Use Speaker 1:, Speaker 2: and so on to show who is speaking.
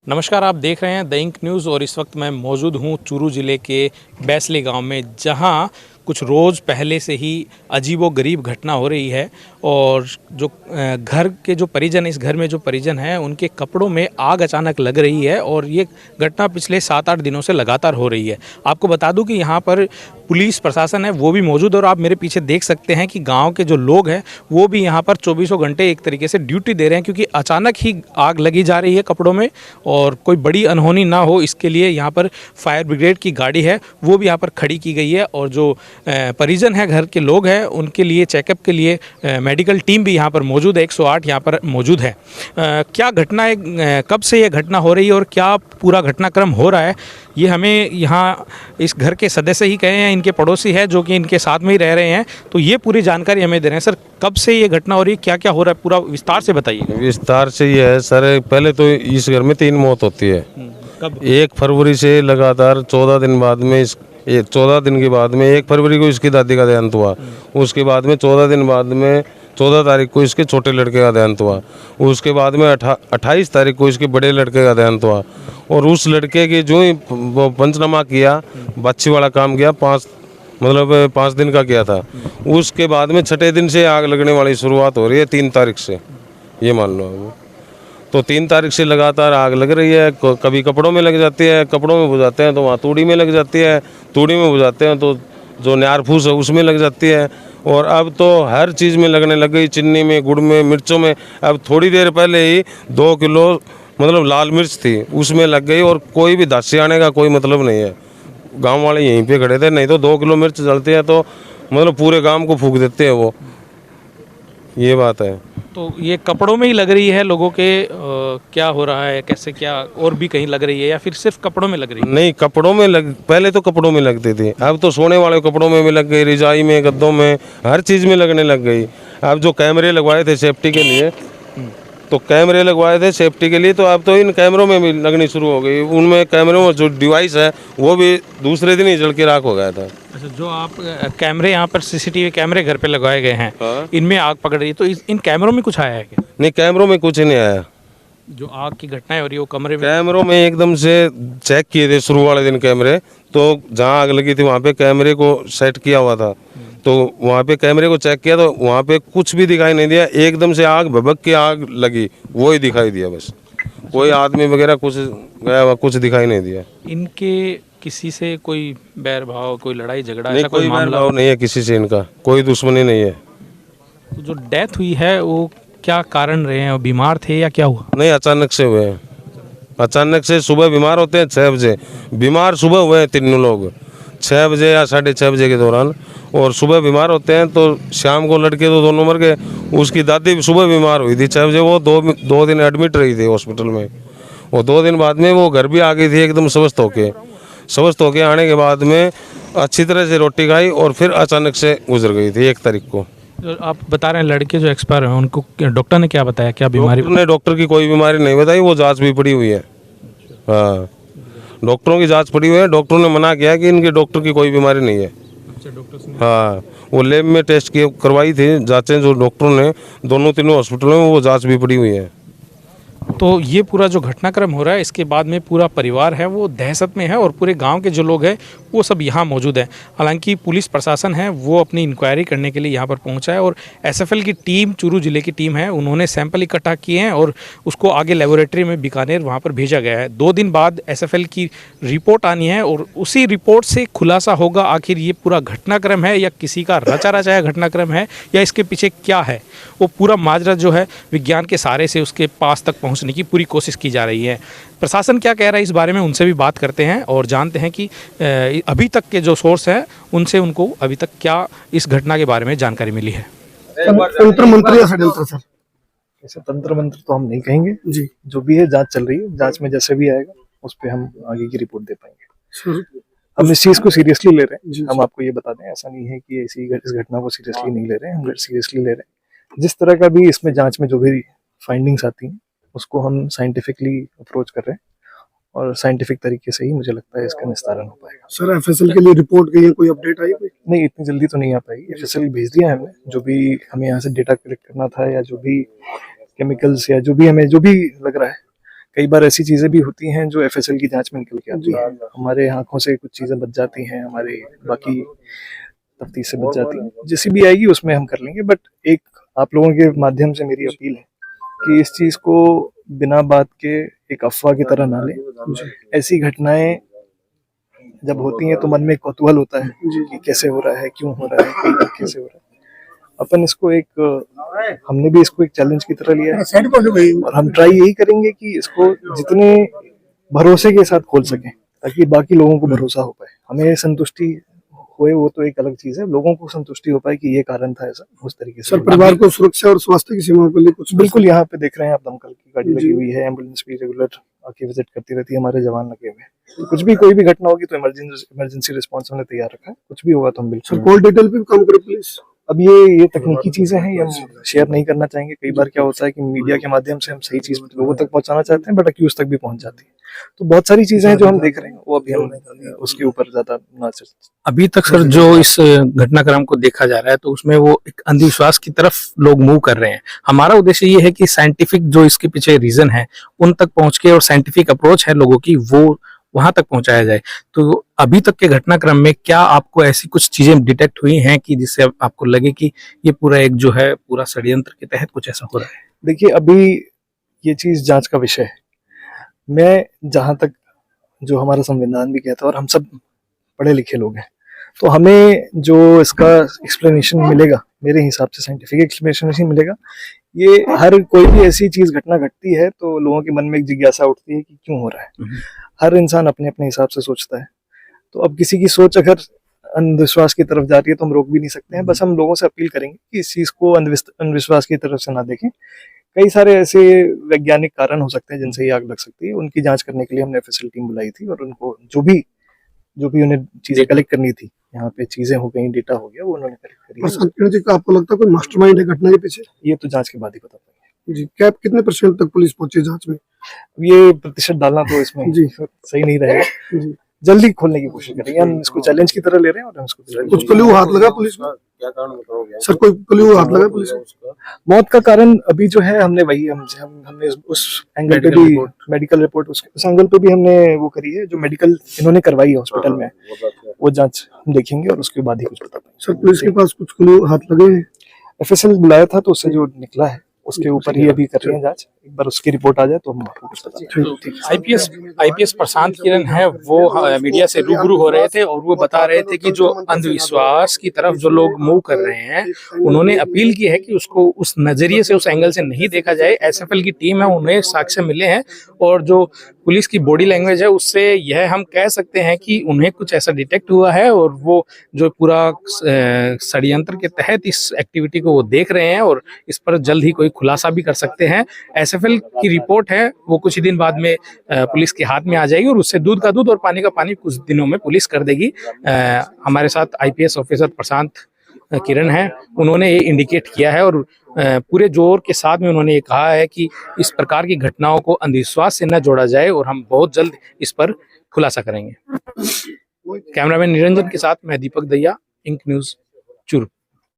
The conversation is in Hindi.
Speaker 1: नमस्कार, आप देख रहे हैं द इंक न्यूज़ और इस वक्त मैं मौजूद हूं चूरू ज़िले के बैसली गांव में, जहां कुछ रोज़ पहले से ही अजीबो-गरीब घटना हो रही है। और जो घर के जो परिजन, इस घर में जो परिजन हैं, उनके कपड़ों में आग अचानक लग रही है और ये घटना पिछले 7-8 दिनों से लगातार हो रही है। आपको बता दूं कि यहाँ पर पुलिस प्रशासन है वो भी मौजूद है और आप मेरे पीछे देख सकते हैं कि गांव के जो लोग हैं वो भी यहाँ पर चौबीसों घंटे एक तरीके से ड्यूटी दे रहे हैं, क्योंकि अचानक ही आग लगी जा रही है कपड़ों में और कोई बड़ी अनहोनी ना हो इसके लिए यहाँ पर फायर ब्रिगेड की गाड़ी है वो भी यहाँ पर खड़ी की गई है। और जो परिजन है, घर के लोग हैं, उनके लिए चेकअप के लिए मेडिकल टीम भी यहाँ पर मौजूद है, 108 यहाँ पर मौजूद है। क्या घटना है, कब से ये घटना हो रही है और क्या पूरा घटनाक्रम हो रहा है, ये हमें यहाँ इस घर के सदस्य ही कहे हैं, इनके पड़ोसी है जो कि इनके साथ में ही रह रहे हैं, तो ये पूरी जानकारी हमें दे रहे हैं। सर, कब से ये घटना हो रही है, क्या क्या हो रहा है, पूरा विस्तार से बताइए।
Speaker 2: विस्तार से ये है सर, पहले तो इस घर में 3 मौत होती है।
Speaker 1: कब?
Speaker 2: 1 फरवरी से लगातार 14 दिन बाद में 14 दिन के बाद में 1 फरवरी को इसकी दादी का देहांत हुआ। उसके बाद में 14 दिन बाद में 14 तारीख को इसके छोटे लड़के का देहांत हुआ। उसके बाद में 28 तारीख को इसके बड़े लड़के का देहांत हुआ। और उस लड़के के जो ही वो पंचनामा किया, बच्ची वाला काम किया, 5 दिन का किया था। उसके बाद में 6ठे दिन से आग लगने वाली शुरुआत हो रही है, 3 तारीख से, ये मान लो आप। तो 3 तारीख से लगातार आग लग रही है। कभी कपड़ों में लग जाती है, कपड़ों में बुझाते हैं तो वहाँ तूड़ी में लग जाती है, तूड़ी में बुझाते हैं तो जो न्यार फूस है उसमें लग जाती है। और अब तो हर चीज़ में लगने लग गई, चीनी में, गुड़ में, मिर्चों में। अब थोड़ी देर पहले ही 2 किलो मतलब लाल मिर्च थी, उसमें लग गई। और कोई भी धस्से आने का कोई मतलब नहीं है। गांव वाले यहीं पे खड़े थे, नहीं तो 2 किलो मिर्च जलती है तो मतलब पूरे गांव को फूंक देते हैं वो, ये बात है।
Speaker 1: तो ये कपड़ों में ही लग रही है लोगों के, क्या हो रहा है, कैसे, क्या और भी कहीं लग रही है या फिर सिर्फ कपड़ों में लग रही है?
Speaker 2: नहीं, कपड़ों में पहले तो कपड़ों में लगती थी, अब तो सोने वाले कपड़ों में भी लग गई, रिजाई में, गद्दों में, हर चीज़ में लगने लग गई। अब जो कैमरे लगवाए थे सेफ्टी के लिए, तो कैमरे लगवाए थे सेफ्टी के लिए, तो अब तो इन कैमरों में भी लगनी शुरू हो गई। उनमें कैमरों में जो डिवाइस है वो भी दूसरे दिन ही जल के राख हो गया था।
Speaker 1: अच्छा, जो आप कैमरे यहाँ पर सीसीटीवी कैमरे घर पे लगाए गए हैं,
Speaker 2: हाँ।
Speaker 1: इनमें आग पकड़ रही है, तो इन कैमरों में कुछ आया है क्या?
Speaker 2: नहीं, कैमरों में कुछ नहीं आया।
Speaker 1: जो आग की घटनाएं हो रही है वो कमरे में?
Speaker 2: कैमरों में एकदम से चेक किए थे शुरू वाले दिन कैमरे, तो जहाँ आग लगी थी वहाँ पे कैमरे को सेट किया हुआ था, तो वहाँ पे कैमरे को चेक किया तो वहाँ पे कुछ भी दिखाई नहीं दिया। एकदम से आग भभक के आग लगी, वो ही दिखाई दिया बस। कोई आदमी वगैरह कुछ गया हुआ कुछ दिखाई नहीं दिया।
Speaker 1: इनके किसी से कोई बैर भाव, कोई लड़ाई झगड़ा,
Speaker 2: नहीं,
Speaker 1: ऐसा कोई
Speaker 2: कोई
Speaker 1: मामला?
Speaker 2: भेदभाव नहीं है किसी से, इनका कोई दुश्मनी नहीं है।
Speaker 1: तो जो डेथ हुई है वो क्या कारण रहे हैं, वो बीमार थे या क्या हुआ?
Speaker 2: नहीं, अचानक से हुए हैं। अचानक से सुबह बीमार होते हैं 6 बजे, बीमार सुबह हुए हैं तीनों लोग 6 बजे या 6:30 बजे के दौरान। और सुबह बीमार होते हैं तो शाम को लड़के तो दोनों मर गए। उसकी दादी भी सुबह बीमार हुई थी 6 बजे, वो 2 दिन एडमिट रही थी हॉस्पिटल में। और 2 दिन बाद में वो घर भी आ गई थी एकदम स्वस्थ होके आने के बाद में अच्छी तरह से रोटी खाई और फिर अचानक से गुजर गई थी 1 तारीख को।
Speaker 1: जो आप बता रहे हैं लड़के जो एक्सपायर हैं, उनको डॉक्टर ने क्या बताया, क्या बीमारी?
Speaker 2: डॉक्टर की कोई बीमारी नहीं बताई, वो जांच भी पड़ी हुई है। हाँ, डॉक्टरों की जांच पड़ी हुई है। डॉक्टरों ने मना किया कि इनके डॉक्टर की कोई बीमारी नहीं है।
Speaker 1: अच्छा, डॉक्टर?
Speaker 2: हाँ, वो लैब में टेस्ट करवाई थी जांचें, जो डॉक्टरों ने दोनों तीनों हॉस्पिटलों में वो जांच भी पड़ी हुई है।
Speaker 1: तो ये पूरा जो घटनाक्रम हो रहा है, इसके बाद में पूरा परिवार है वो दहशत में है और पूरे गांव के जो लोग हैं वो सब यहाँ मौजूद हैं। हालांकि पुलिस प्रशासन है वो अपनी इंक्वायरी करने के लिए यहाँ पर पहुँचा है और एसएफएल की टीम, चूरू जिले की टीम है, उन्होंने सैंपल इकट्ठा किए हैं और उसको आगे लेबोरेटरी में बीकानेर वहाँ पर भेजा गया है। 2 दिन बाद एसएफएल की रिपोर्ट आनी है और उसी रिपोर्ट से खुलासा होगा आखिर ये पूरा घटनाक्रम है या किसी का रचा रचाया घटनाक्रम है या इसके पीछे क्या है। वो पूरा माजरा जो है विज्ञान के सहारे से उसके पास तक पहुँचने की पूरी कोशिश की जा रही है। प्रशासन क्या कह रहा है इस बारे में, उनसे भी बात करते हैं और जानते हैं कि अभी तक के जो सोर्स हैं उनसे उनको अभी तक क्या इस घटना के बारे में जानकारी मिली है।
Speaker 3: तंत्र मंत्र या षड्यंत्र सर? ऐसे तंत्र मंत्र तो हम नहीं कहेंगे जी, जो भी है जांच चल रही है, जांच में जैसे भी आएगा उस पर हम आगे की रिपोर्ट दे पाएंगे। हम इस चीज को सीरियसली ले रहे हैं, हम आपको ये बता दें, ऐसा नहीं है कि इस घटना को सीरियसली नहीं ले रहे हैं, हम सीरियसली ले रहे हैं। जिस तरह का भी इसमें जांच में जो भी फाइंडिंग्स आती हैं उसको हम साइंटिफिकली अप्रोच कर रहे हैं और साइंटिफिक तरीके से ही मुझे लगता है इसका निस्तारण हो पाएगा।
Speaker 4: सर, एफएसएल के लिए रिपोर्ट गई है, कोई अपडेट आई?
Speaker 3: नहीं, इतनी जल्दी तो नहीं आ पाएगी। एफएसएल भेज दिया है हमने, जो भी हमें यहाँ से डेटा कलेक्ट करना था या जो भी केमिकल्स या जो भी हमें जो भी लग रहा है कई बार ऐसी चीजें भी होती हैं जो एफएसएल की जांच में निकल के आती हैं, हमारे आंखों से कुछ चीजें बच जाती हैं, हमारे बाकी तफ्तीश से बच जाती हैं, जैसी भी आएगी उसमें हम कर लेंगे। बट एक आप लोगों के माध्यम से मेरी अपील है कि इस चीज को बिना बात के एक अफवाह की तरह ना लें। ऐसी घटनाएं जब होती हैं तो मन में एक कौतूहल होता है कि कैसे हो रहा है, क्यों हो रहा है, कई बार कैसे हो रहा है। अपन इसको हमने भी इसको एक चैलेंज की तरह लिया है और हम ट्राई यही करेंगे कि इसको जितने भरोसे के साथ खोल सकें ताकि बाकी लोगों को भरोसा हो पाए। हमें संतुष्टि होए वो तो एक अलग चीज है, लोगों को संतुष्टि हो पाए कि ये कारण था ऐसा, उस तरीके से।
Speaker 4: सर, परिवार को सुरक्षा और स्वास्थ्य की सीमाओं के लिए कुछ
Speaker 3: बिल्कुल, यहाँ पे देख रहे हैं आप, दमकल की गाड़ी लगी हुई है, एम्बुलेंस भी रेगुलर आके विजिट करती रहती है, हमारे जवान लगे हुए हैं। तो कुछ भी कोई भी घटना होगी तो इमरजेंसी रिस्पॉन्स हमने तैयार रखा है, कुछ भी होगा तो हम बिल्कुल।
Speaker 4: कॉल डिटेल पे भी काम करे पुलिस।
Speaker 3: अब ये तकनीकी चीजें हैं, ये हम शेयर नहीं करना चाहेंगे। कई बार क्या होता है कि मीडिया के माध्यम से हम सही चीज लोगों तक पहुंचाना चाहते हैं बट अक्यूज तक भी पहुंच जाती है। तो बहुत सारी चीजें हैं जो हम देख रहे हैं, वो अभी हम उसके ऊपर ज्यादा ना चर्चा।
Speaker 1: अभी तक सर जो इस घटनाक्रम को देखा जा रहा है तो उसमें वो एक अंधविश्वास की तरफ लोग मूव कर रहे हैं। हमारा उद्देश्य ये है कि साइंटिफिक जो इसके पीछे रीजन है उन तक पहुंच के, और साइंटिफिक अप्रोच है लोगों की, वो वहां तक पहुंचाया जाए। तो अभी तक के घटनाक्रम में क्या आपको ऐसी कुछ चीजें डिटेक्ट हुई हैं कि जिससे आपको लगे कि ये पूरा एक जो है पूरा षड्यंत्र के तहत कुछ ऐसा हो रहा है?
Speaker 3: देखिए, अभी ये चीज जांच का विषय है। मैं जहां तक जो हमारा संविधान भी कहता है और हम सब पढ़े लिखे लोग हैं, तो हमें जो इसका एक्सप्लेनेशन मिलेगा, मेरे हिसाब से साइंटिफिक एक्सप्लेनेशन मिलेगा। ये हर कोई भी ऐसी चीज घटना घटती है तो लोगों के मन में एक जिज्ञासा उठती है कि क्यों हो रहा है। हर इंसान अपने अपने हिसाब से सोचता है, तो अब किसी की सोच अगर अंधविश्वास की तरफ जा रही है तो हम रोक भी नहीं सकते हैं। बस हम लोगों से अपील करेंगे कि इस चीज को अंधविश्वास की तरफ से ना देखें। कई सारे ऐसे वैज्ञानिक कारण हो सकते हैं जिनसे ये आग लग सकती है, उनकी जांच करने के लिए हमने एफएसएल टीम बुलाई थी और उनको जो भी उन्हें चीजें कलेक्ट करनी थी, यहाँ पे चीजें हो गई, डेटा हो गया, वो उन्होंने कलेक्ट करी।
Speaker 4: जी, आपको लगता है कोई मास्टरमाइंड है घटना के पीछे?
Speaker 3: ये तो जांच के बाद ही पता पाएंगे।
Speaker 4: जी, क्या कितने % तक पुलिस पहुंची जांच में?
Speaker 3: ये प्रतिशत डालना तो इसमें
Speaker 4: जी
Speaker 3: सही नहीं रहेगा।
Speaker 4: जी,
Speaker 3: जल्दी खोलने की कोशिश करेंगे, हम इसको चैलेंज की तरह ले रहे हैं और हम इसको
Speaker 4: कुछ क्लू हाथ लगा पुलिस को?
Speaker 2: क्या कारण बताओगे
Speaker 4: सर, कोई क्लू हाथ लगा पुलिस को?
Speaker 3: मौत का कारण अभी जो है हमने वही हमने उस एंगल पे भी मेडिकल रिपोर्ट उस एंगल पे भी हमने वो करी है, जो मेडिकल इन्होंने करवाई है हॉस्पिटल में, वो जांच हम देखेंगे और उसके बाद ही कुछ बता पाएंगे।
Speaker 4: सर, पुलिस के पास कुछ क्लू हाथ लगे हैं?
Speaker 3: एफएसएल बुलाया था तो उससे जो निकला है उसके ऊपर ही अभी कर रहे हैं जांच। एक बार उसकी रिपोर्ट आ जाए तो हम आपको कुछ बताएंगे।
Speaker 1: आईपीएस प्रशांत किरण है, वो मीडिया से रूबरू हो रहे थे और वो बता रहे थे कि जो अंधविश्वास की तरफ जो लोग मूव कर रहे हैं, उन्होंने अपील की है कि उसको उस नजरिए से, उस एंगल से नहीं देखा जाए। एसएफएल की टीम है, उन्हें साक्ष्य मिले हैं और जो पुलिस की बॉडी लैंग्वेज है उससे यह हम कह सकते हैं कि उन्हें कुछ ऐसा डिटेक्ट हुआ है और वो जो पूरा षड्यंत्र के तहत इस एक्टिविटी को वो देख रहे हैं और इस पर जल्द ही कोई खुलासा भी कर सकते हैं। एसएफएल की रिपोर्ट है वो कुछ ही दिन बाद में पुलिस के हाथ में आ जाएगी और उससे दूध का दूध और पानी का पानी कुछ दिनों में पुलिस कर देगी। हमारे साथ आईपीएस ऑफिसर प्रशांत किरण है, उन्होंने ये इंडिकेट किया है और पूरे जोर के साथ में उन्होंने ये कहा है कि इस प्रकार की घटनाओं को अंधविश्वास से न जोड़ा जाए और हम बहुत जल्द इस पर खुलासा करेंगे। कैमरामैन निरंजन के साथ मैं दीपक दहिया, इंक न्यूज, चूरू।